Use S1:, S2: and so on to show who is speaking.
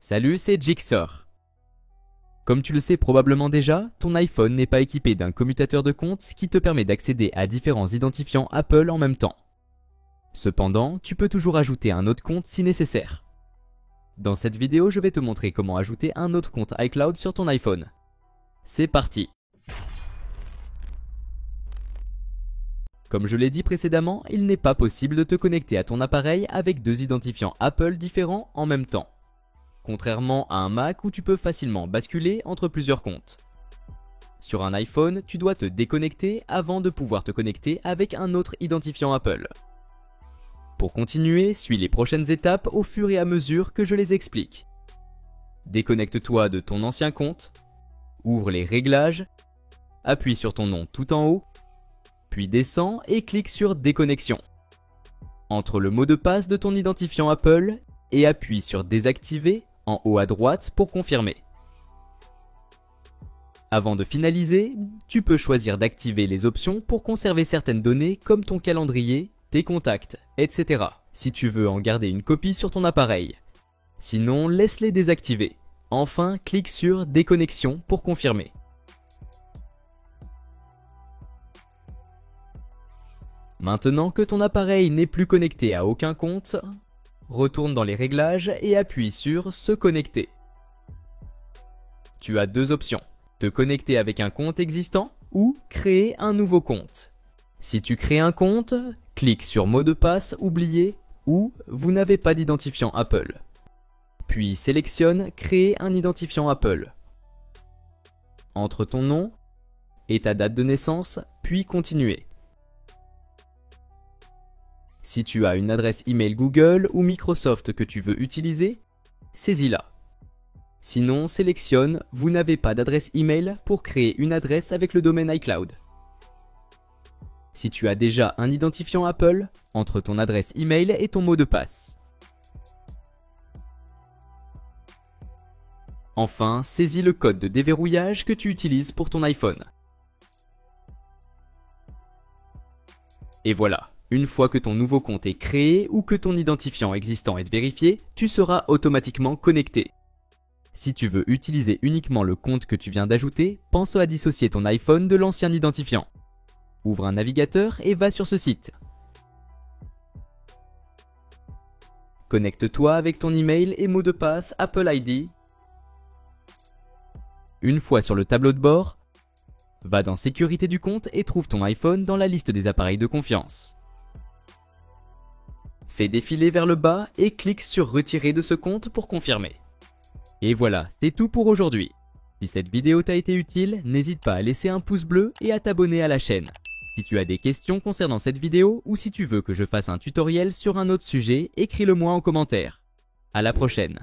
S1: Salut, c'est Jigsaw. Comme tu le sais probablement déjà, ton iPhone n'est pas équipé d'un commutateur de compte qui te permet d'accéder à différents identifiants Apple en même temps. Cependant, tu peux toujours ajouter un autre compte si nécessaire. Dans cette vidéo, je vais te montrer comment ajouter un autre compte iCloud sur ton iPhone. C'est parti! Comme je l'ai dit précédemment, il n'est pas possible de te connecter à ton appareil avec deux identifiants Apple différents en même temps. Contrairement à un Mac où tu peux facilement basculer entre plusieurs comptes. Sur un iPhone, tu dois te déconnecter avant de pouvoir te connecter avec un autre identifiant Apple. Pour continuer, suis les prochaines étapes au fur et à mesure que je les explique. Déconnecte-toi de ton ancien compte, ouvre les réglages, appuie sur ton nom tout en haut, puis descends et clique sur Déconnexion. Entre le mot de passe de ton identifiant Apple et appuie sur Désactiver en haut à droite pour confirmer. Avant de finaliser, tu peux choisir d'activer les options pour conserver certaines données comme ton calendrier, tes contacts, etc. si tu veux en garder une copie sur ton appareil. Sinon, laisse-les désactiver. Enfin, clique sur Déconnexion pour confirmer. Maintenant que ton appareil n'est plus connecté à aucun compte, retourne dans les réglages et appuie sur Se connecter. Tu as deux options, te connecter avec un compte existant ou créer un nouveau compte. Si tu crées un compte, clique sur Mot de passe oublié ou Vous n'avez pas d'identifiant Apple. Puis sélectionne Créer un identifiant Apple. Entre ton nom et ta date de naissance, puis Continuer. Si tu as une adresse email Google ou Microsoft que tu veux utiliser, saisis-la. Sinon, sélectionne « Vous n'avez pas d'adresse email » pour créer une adresse avec le domaine iCloud. Si tu as déjà un identifiant Apple, entre ton adresse email et ton mot de passe. Enfin, saisis le code de déverrouillage que tu utilises pour ton iPhone. Et voilà. Une fois que ton nouveau compte est créé ou que ton identifiant existant est vérifié, tu seras automatiquement connecté. Si tu veux utiliser uniquement le compte que tu viens d'ajouter, pense à dissocier ton iPhone de l'ancien identifiant. Ouvre un navigateur et va sur ce site. Connecte-toi avec ton email et mot de passe Apple ID. Une fois sur le tableau de bord, va dans Sécurité du compte et trouve ton iPhone dans la liste des appareils de confiance. Fais défiler vers le bas et clique sur Retirer de ce compte pour confirmer. Et voilà, c'est tout pour aujourd'hui. Si cette vidéo t'a été utile, n'hésite pas à laisser un pouce bleu et à t'abonner à la chaîne. Si tu as des questions concernant cette vidéo ou si tu veux que je fasse un tutoriel sur un autre sujet, écris-le moi en commentaire. À la prochaine.